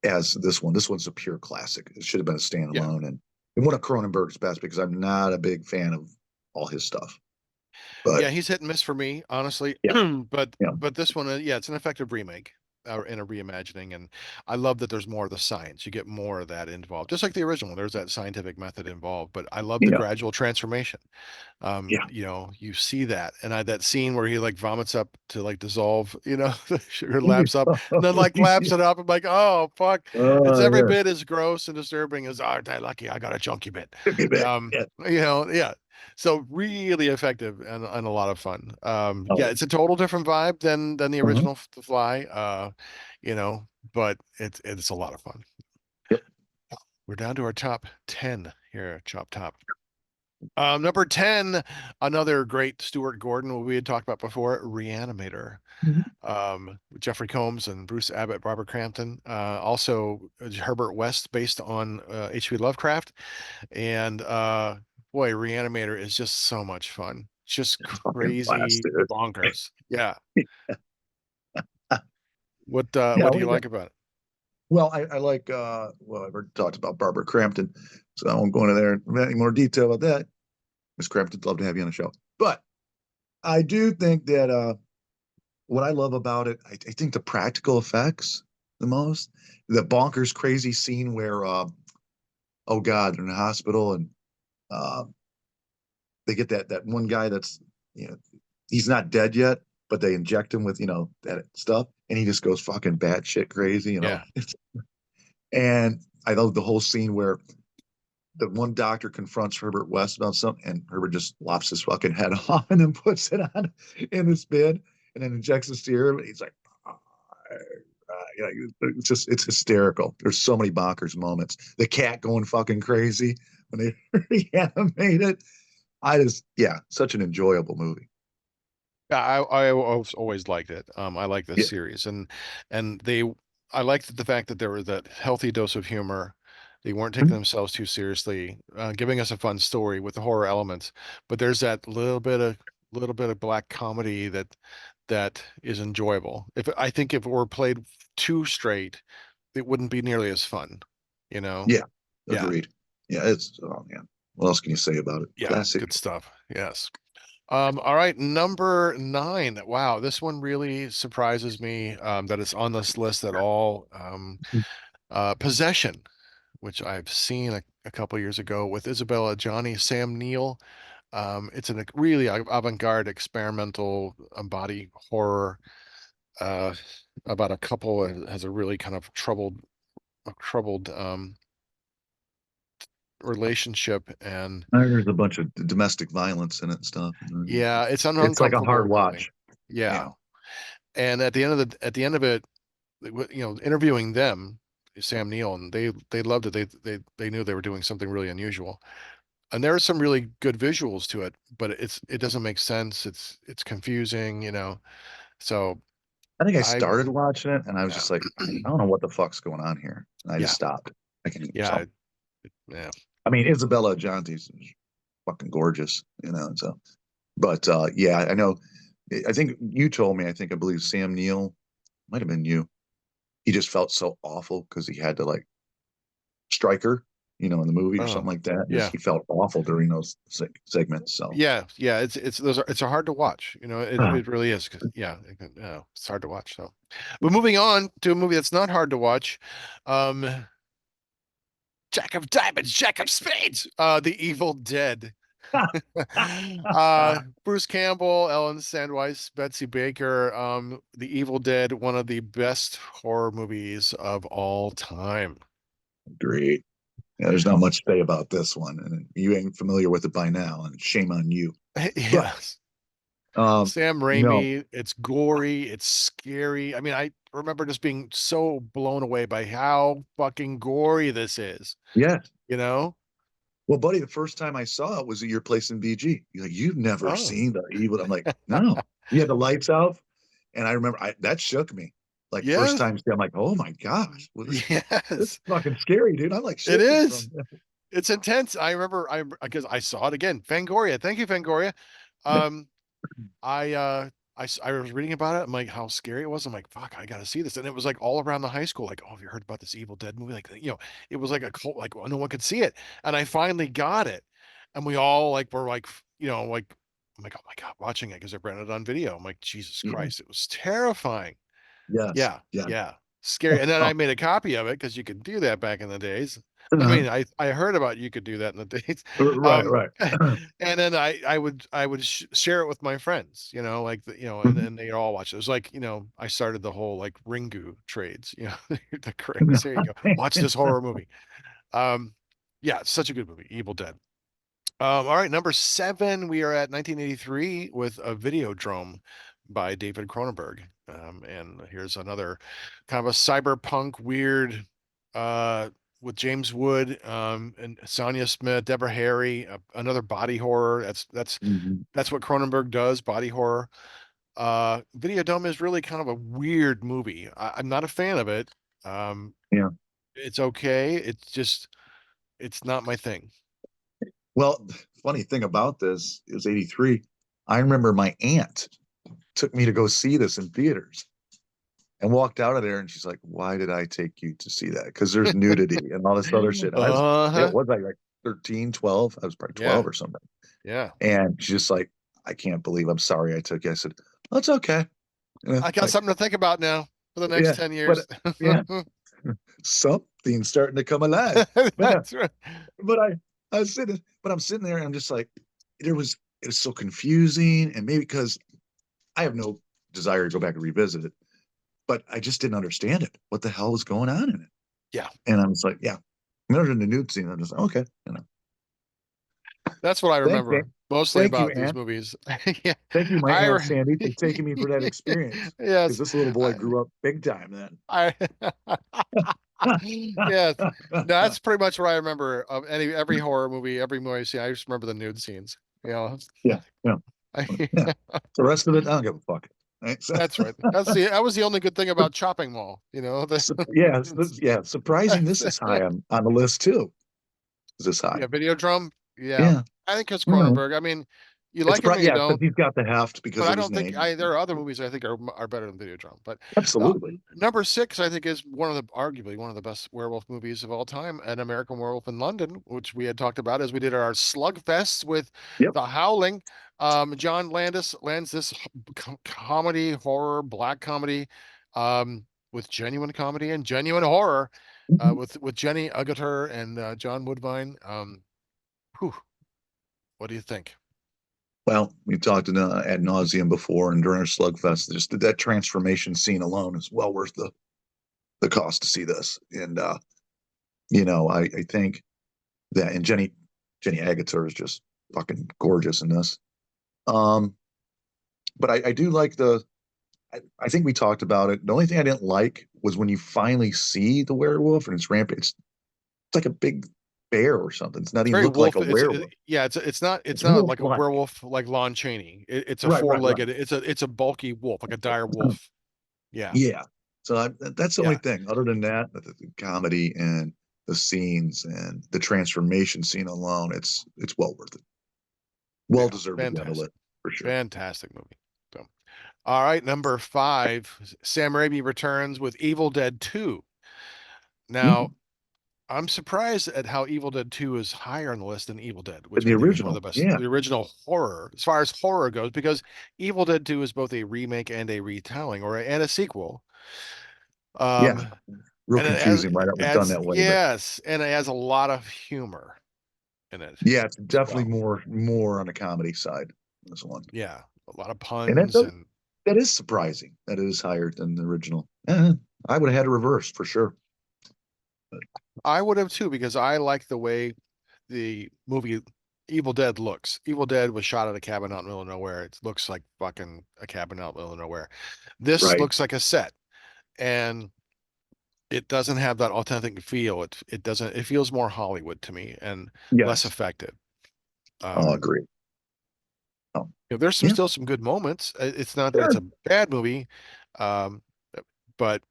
as this one. This one's a pure classic. It should have been a Yeah. standalone, and one of Cronenberg's best because I'm not a big fan of all his stuff. But Yeah, he's hit and miss for me, honestly. yeah, But yeah, this one, yeah, it's an effective remake and a reimagining, and I love that there's more of the science. You get more of that involved, just like the original. There's that scientific method involved, but I love the yeah, gradual transformation. yeah. You see that, and that scene where he like vomits up to like dissolve, the sugar laps up, and then like laps it up. I'm like, oh fuck, it's every Yeah, bit as gross and disturbing as aren't I lucky I got a chunky bit. took me back. Yeah. Yeah. So really effective and a lot of fun. Yeah, Oh, it's a total different vibe than the uh-huh. original The Fly. You know, but it's a lot of fun. Yep. We're down to our top 10 here at Chop Top. Number 10, another great Stuart Gordon, what we had talked about before, Reanimator. Mhm. With Jeffrey Combs and Bruce Abbott, Robert Crampton. Also, Herbert West, based on H.P. Lovecraft. And boy, Reanimator is just so much fun. Just Fucking blast, crazy dude. bonkers. Yeah. Yeah, What do you we got. like about it? Well, I like. Well, I've already talked about Barbara Crampton, so I won't go into there any more detail about that. Miss Crampton'd love to have you on the show, but I do think that what I love about it, I think the practical effects the most. The bonkers, crazy scene where, oh God, they're in the hospital and uh, they get that one guy that's he's not dead yet, but they inject him with that stuff, and he just goes fucking batshit crazy, Yeah. And I love the whole scene where the one doctor confronts Herbert West about something, and Herbert just lops his fucking head off and then puts it on in his bin and then injects the serum. And he's like, it's hysterical. There's so many bonkers moments. The cat going fucking crazy when they reanimate it. Yeah, such an enjoyable movie. Yeah, I always liked it. I like this Yeah. series, and I liked the fact that there was that healthy dose of humor. They weren't taking Mhm. themselves too seriously, giving us a fun story with the horror elements. But there's that little bit of black comedy that is enjoyable. If I think if it were played too straight, it wouldn't be nearly as fun. You know? Yeah, Yeah, agreed. Yeah, it's oh man. What else can you say about it? yeah, Classic. good stuff. Yes. All right, number 9. Wow, this one really surprises me that it's on this list at all. Possession, which I've seen a couple years ago with Isabella Johnny, Sam Neill. It's a really avant-garde experimental body horror uh, about a couple that has a really kind of troubled relationship, and There's a bunch of domestic violence in it and stuff. yeah, it's an It's like a hard uncomfortable movie. watch. Yeah, Yeah. and at the end of it, interviewing them, Sam Neill, and they loved it. They knew they were doing something really unusual, and there are some really good visuals to it, but it doesn't make sense. It's confusing, So I think I I started watching it and I was yeah just like, I don't know what the fuck's going on here. And I just yeah stopped. I can yeah so yeah. I mean Isabella Jontes is fucking gorgeous, so but yeah, I know I think you told me, I believe Sam Neill, might have been you. He just felt so awful because he had to like strike her, in the movie or Oh something like that. Just yeah. he felt awful during those segments. So Yeah. It's a hard to watch. It really is. 'Cause, yeah, it's hard to watch. So, but moving on to a movie that's not hard to watch, um, Jack of Diamonds, Jack of Spades, The Evil Dead. Bruce Campbell, Ellen Sandweiss, Betsy Baker, The Evil Dead, one of the best horror movies of all time. great. Yeah, there's not much to say about this one, and you ain't familiar with it by now, and shame on you. But Yes. Sam no, Raimi, it's gory, it's scary. I mean, I remember just being so blown away by how fucking gory this is, yeah. you know? Well, buddy, the first time I saw it was at your place in BG. You're like, you've never Oh, seen the evil. I'm like, no. You had the lights out, and I remember that shook me. Like first yes, time, I'm like, oh my gosh, well, this is yes, fucking scary, dude. I'm like it shaking is. from. It's intense. I remember because I saw it again. Fangoria. Thank you, Fangoria. Um, I was reading about it. I'm like, how scary it was. I'm like, fuck, I gotta see this. And it was like all around the high school, like, oh, have you heard about this Evil Dead movie? Like, it was like a cult, like no one could see it. And I finally got it. And we all like were like, like, I'm like, oh my God, watching it because I rented it on video. I'm like, Jesus Yeah. Christ, it was terrifying. Yes. Yeah, Yeah. yeah. Scary. And then I made a copy of it because you could do that back in the days. I Uh-huh. mean, I heard about you could do that in the days. Right. Um, Right. and then I would share it with my friends, like and Mhm. then they all watch it. It was like, I started the whole like Ringu trades, the craze. There you go. Watch this horror movie. Um, yeah, it's such a good movie, Evil Dead. All right, number 7, we are at 1983 with a Videodrome by David Cronenberg. And here's another kind of a cyberpunk weird with James Wood and Sonia Smith, Deborah Harry, another body horror. Mhm. That's what Cronenberg does, body horror. Videodrome is really kind of a weird movie. I'm not a fan of it. Um, Yeah. it's okay. It's not my thing. Well, funny thing about this, it was 83. I remember my aunt took me to go see this in theaters and walked out of there and she's like, why did I take you to see that? Because there's nudity and all this other shit. And Uh-huh. was like 13, 12. I was probably 12 Yeah. or something. Yeah. And she's just like, I can't believe I'm sorry I took you. I said, well, it's okay. I got Like, something to think about now for the next yeah, 10 but years. yeah, something's starting to come alive. But no, That's right. but I was sitting, but I'm sitting there and I'm just like, it was so confusing. And maybe because I have no desire to go back and revisit it, but I just didn't understand it. What the hell was going on in it? Yeah. And I was like, yeah. And other than the nude scene, I'm just like, okay, That's what I Thank you, remember mostly thank you, about these Aunt. movies. Yeah. Thank you, my I Aunt re- Sandy, for taking me for that experience. Because yes. this little boy I, grew up big time then. I yes. That's pretty much what I remember of every horror movie, every movie I see. I just remember the nude scenes. Yeah, yeah, I, yeah. The rest of it, I don't give a fuck. Right? So, that's right. That was the only good thing about Chopping Mall, yeah, yeah. Surprising, this is high on the list too. Is this high? yeah, Videodrome. Yeah. Yeah, I think it's well, Cronenberg. I mean, you it's like him or probably you yeah, because don't. he's got the heft But because I of his don't think name. there are other movies I think are better than Videodrome. But Absolutely. number 6, I think, is arguably one of the best werewolf movies of all time, An American Werewolf in London, which we had talked about as we did our Slugfest with Yep. The Howling. John Landis lands this comedy, horror, black comedy, with genuine comedy and genuine horror, Mhm. with Jenny Agutter and John Woodvine. Whew, what do you think? Well, we talked ad nauseum before and during our slugfest. Just that transformation scene alone is well worth the cost to see this. And I think that, and Jenny Agutter is just fucking gorgeous in this. Um, but I do like I think we talked about it. The only thing I didn't like was when you finally see the werewolf and it's rampant. It's like a big bear or something. It's not It's even very look like wolf. a werewolf. Yeah. It's It's not like a wolf-like. werewolf like Lon Chaney. It's a Right, right, right. four-legged. It's a bulky wolf, like a dire wolf. Yeah. Yeah. So that's the only Yeah. thing. Other than that, the comedy and the scenes and the transformation scene alone, it's well worth it. Well Yeah. deserved to be on the Fantastic. list for sure. Fantastic movie. So, all right, number 5, Sam Raimi returns with Evil Dead 2. Now, Mm. I'm surprised at how Evil Dead 2 is higher on the list than Evil Dead, And which the I think is one of original, the best, yeah, the original horror, as far as horror goes, because Evil Dead 2 is both a remake and a retelling and a sequel. yeah, Um, real and it has confusing, right? That was done adds that way, but yes, and it has a lot of humor in it yeah, it's as definitely well. more on the comedy side. This one, Yeah, a lot of and that puns does, and that is surprising. That it is higher than the original. I would have had a reverse for sure. But I would have too because I like the way the movie Evil Dead looks. Evil Dead was shot at a cabin out in the middle of nowhere. It looks like fucking a cabin out in the middle of nowhere. This right, looks like a set, and it doesn't have that authentic feel. It doesn't. It feels more Hollywood to me and less yes, effective. I'll Um, agree. Oh, there's yeah, still some good moments. It's not that it's sure. a bad movie, um, but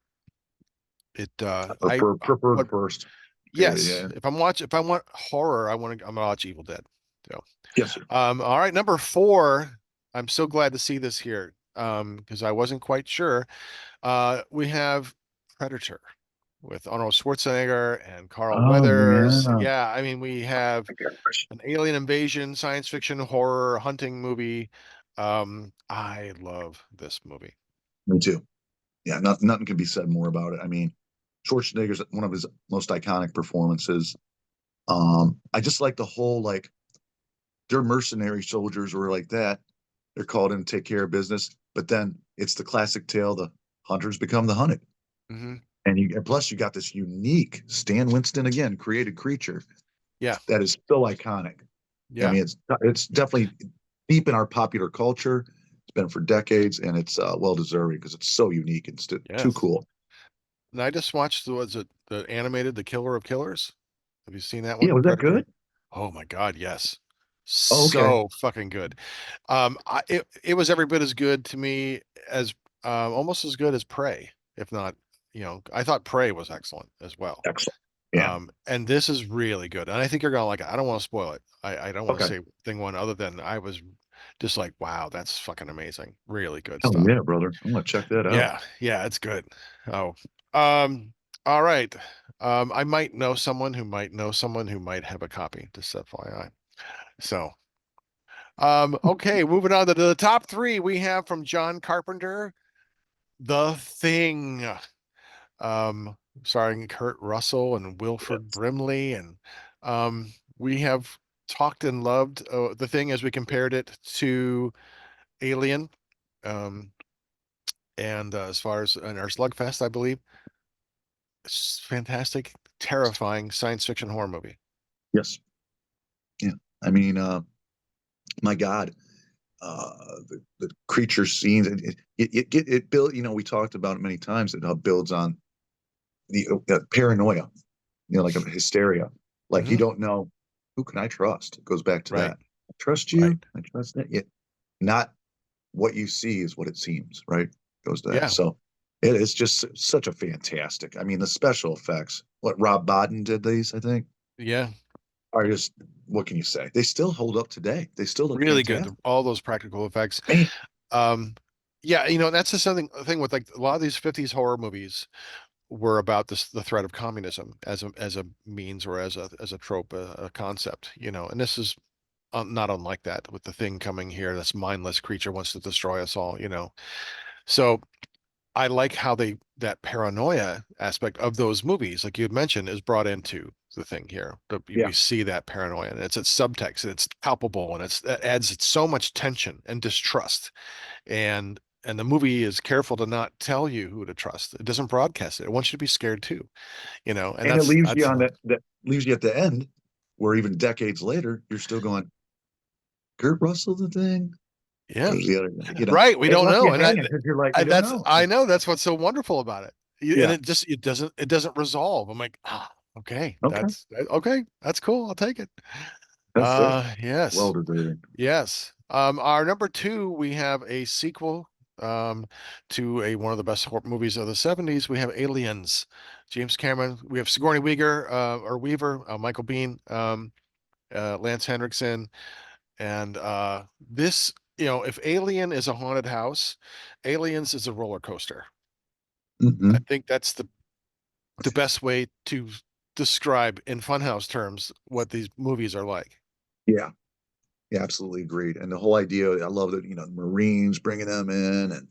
it I I prefer the but first. yes, Yeah, if I want horror, I'm gonna watch Evil Dead. So. yes, sir. All right, number 4. I'm so glad to see this here because I wasn't quite sure. We have Predator with Arnold Schwarzenegger and Carl Oh Weathers. yeah, Yeah, I mean, we have my gosh. an alien invasion, science fiction, horror, hunting movie. I love this movie. Me too. Yeah, nothing can be said more about it. I mean, Schwarzenegger's one of his most iconic performances. I just like the whole like they're mercenary soldiers or like that. They're called in to take care of business, but then it's the classic tale: the hunters become the hunted, Hmm. and plus you got this unique Stan Winston again created creature Yeah, that is so iconic. I yeah, mean, it's definitely deep in our popular culture. It's been for decades, and it's well deserved because it's so unique and too yes. cool. And I just watched was it the animated The Killer of Killers? Have you seen that Yeah, one? was that good? Predator. Oh my God, yes. Oh, okay, So fucking good. It was every bit as good to me as almost as good as Prey, if not, I thought Prey was excellent as well. excellent. Yeah, And this is really good. And I think you're gonna like it. I don't want to spoil it. I don't want to okay. say thing one other than I was just like, wow, that's fucking amazing. Really good Oh stuff. yeah, brother. I'm gonna check that out. Yeah, yeah, it's good. Oh, um, all right. I might know someone who might know someone who might have a copy, just FYI. So, okay, moving on to the top 3 we have from John Carpenter, The Thing. Um, Starring Kurt Russell and Wilford Yes. Brimley, and we have talked and loved The Thing as we compared it to Alien. Um, and as far as in our Slugfest, I believe. Fantastic, terrifying science fiction horror movie. Yes. Yeah. I mean, my God, the creature scenes, it built. You know, we talked about it many times. It builds on the paranoia. You know, like a hysteria. Like you Hmm. don't know who can I trust. It goes back to Right, that. I trust right. you. I trust that. Yeah. Not what you see is what it seems. Right. Goes to that. Yeah, So it is just such a fantastic. I mean, the special effects. What Rob Bottin did these, I think, yeah. are just what can you say? They still hold up today. They still look Really good. fantastic. All those practical effects. Man, Um, yeah, that's the something thing with like a lot of these 50s horror movies were about the threat of communism as a means or as a trope, a concept, and this is not unlike that with the thing coming here. This mindless creature wants to destroy us all. So I like how that paranoia aspect of those movies, like you had mentioned, is brought into the thing here. yeah. We see that paranoia, and it's subtext, and it's palpable, and it adds so much tension and distrust. And the movie is careful to not tell you who to trust. It doesn't broadcast it. It wants you to be scared too. And And it that's leaves you that's on that leaves you at the end. where even decades later, you're still going, Kurt Russell the thing? Yeah. Or the other guy, Right. We it don't left you know. And hanging because you're like, I we don't that's know. I know that's what's so wonderful about it. And Yeah. it doesn't resolve. I'm like, okay, Okay. okay. That's cool. I'll take it. That's it. Well Yes. deserving. Yes. Our number two, we have a sequel to one of the best horror movies of the 70s. We have Aliens. James Cameron. We have Sigourney Weaver, Michael Biehn, Lance Henriksen, and this, if Alien is a haunted house, Aliens is a roller coaster. I Hmm. think that's the best way to describe in funhouse terms what these movies are like. Yeah. Yeah, absolutely agreed. And the whole idea, I love that, the Marines bringing them in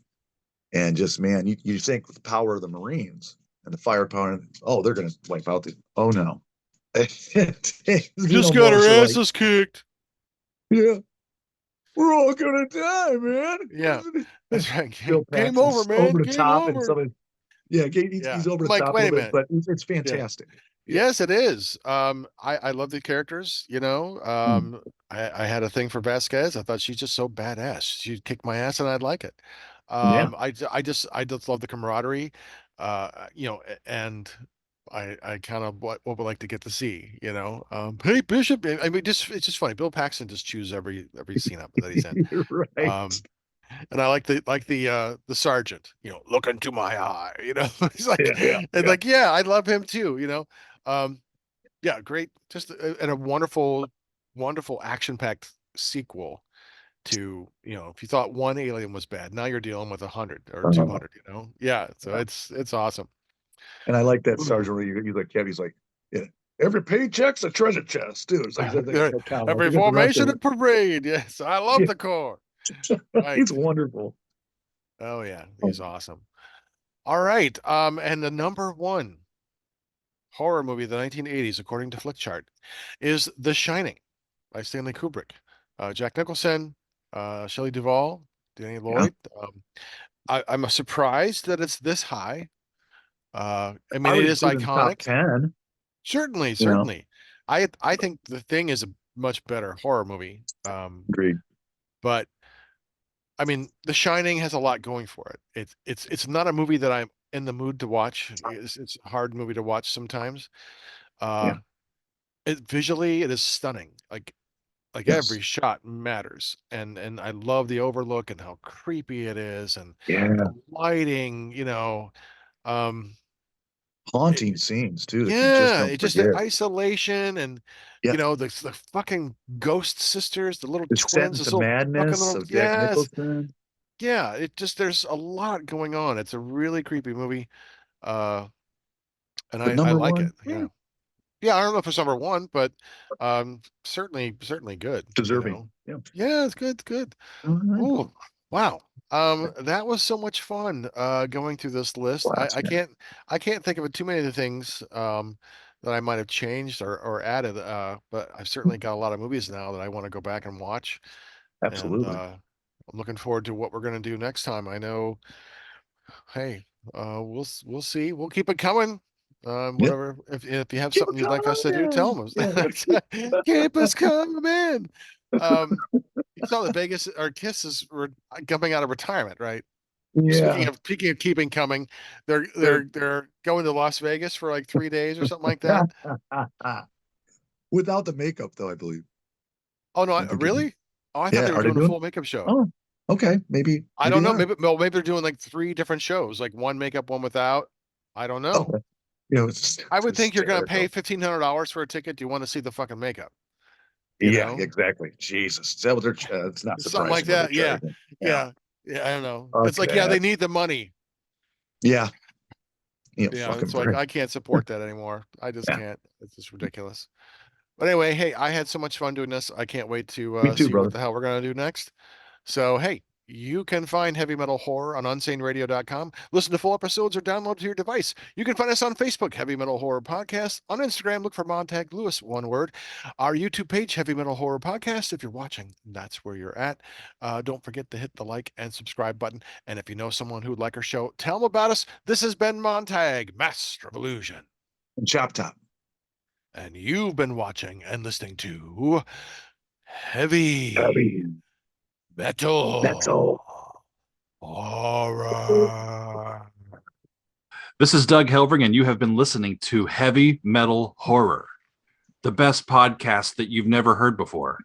and just, man, you think with the power of the Marines and the firepower, oh, they're going to wipe out oh no. We just got our Most are like, asses kicked. yeah, we're all going to die, Yeah, man. that's right. Bill Game over, Paxton's man. over the Game top and over. somebody, yeah, Yeah. he's over I'm the like, top a wait a little bit, minute. but it's Yeah. fantastic. Yeah. Yes, it is. I love the characters, Mm. I had a thing for Vasquez. I thought she's just so badass. She'd kick my ass and I'd like it. Yeah. I just love the camaraderie. And I kind of what would like to get to see, Hey Bishop, I mean, it's just funny. Bill Paxton just chews every scene up that he's in. You're right. Um, and I like the sergeant, look into my eye, He's Yeah, like, yeah, and yeah. like, yeah, I love him too. Um, yeah, great, just and a wonderful, wonderful action-packed sequel to, if you thought one Alien was bad, now you're dealing with 100 or Uh, 200. Yeah, so yeah. it's awesome. And I like that Ooh. sergeant where he's like, Kev, he's like, yeah, every paycheck's a treasure chest, too. It's like that comment. Every And the rest formation of and parade, yes, I love it, the Corps. yeah, Right. he's wonderful. Oh yeah, Oh, he's awesome. All right, and the number one horror movie of the 1980s, according to Flickchart, is The Shining by Stanley Kubrick. Jack Nicholson, Shelley Duvall, Danny yeah, Lloyd. I'm surprised that it's this high. I mean, I it would is include in top iconic. 10. Certainly, You know, certainly. I think The Thing is a much better horror movie. agreed. But I mean, The Shining has a lot going for it. It's not a movie that I'm in the mood to watch. It's a hard movie to watch sometimes. Yeah, Uh, visually, it is stunning. Like yes, every shot matters, and I love the overlook and how creepy it is, and yeah, the lighting. Um, haunting scenes too that you just yeah, don't it just the forget. isolation and Yeah, the fucking ghost sisters, the little descent twins, this into little fucking madness little of Jack yes, Nicholson. yeah. It just there's a lot going on. It's a really creepy movie. Uh, and But I number like it. one, Yeah. Yeah, I don't know if it's number one, but certainly good, deserving. Yeah, Yeah, it's good, good. all right, Oh, wow. That was so much fun going through this list. blast, man. I can't think of too many of the things that I might have changed or added, but I've certainly got a lot of movies now that I want to go back and watch. And Absolutely. I'm looking forward to what we're going to do next time. I know, hey, we'll see. We'll keep it coming. Yeah, Whatever. If you have keep something it you'd like us to do, coming. tell us. Yeah, Keep us coming. Um, you saw that Vegas or Kisses were coming out of retirement, right? yeah. Speaking of keeping coming, they're They're they're they're going to Las Vegas for like 3 days or something like that. without the makeup, though, I believe. Oh no, I think they're really? Oh, I thought yeah. they were Are they doing a doing? full makeup show. Oh, okay. I Maybe don't they know. are. Maybe they're doing like three different shows, like one makeup, one without. I don't know. Okay. It's I would think you're gonna pay hysterical. $1,500 for a ticket. Do you want to see the fucking makeup? You Yeah, know, exactly. Jesus, is that what they're? It's not something like surprising what they're that. Yeah, charging. Yeah. yeah, yeah. I don't know. It's like, yeah, Okay. they need the money. Yeah. Yeah, Fucking it's like prick. I can't support that anymore. I just Yeah. can't. It's just ridiculous. But anyway, hey, I had so much fun doing this. I can't wait to Me too, see what brother. the hell we're gonna do next. So, hey, you can find Heavy Metal Horror on unsaneradio.com. Listen to full episodes or download to your device. You can find us on Facebook, Heavy Metal Horror Podcast. On Instagram, look for Montag Lewis, one word. Our YouTube page, Heavy Metal Horror Podcast. If you're watching, that's where you're at. Don't forget to hit the like and subscribe button. And if you know someone who'd like our show, tell them about us. This has been Montag, Master of Illusion. And chop top. and you've been watching and listening to Heavy Metal Horror. This is Doug Helvering, and you have been listening to Heavy Metal Horror, the best podcast that you've never heard before.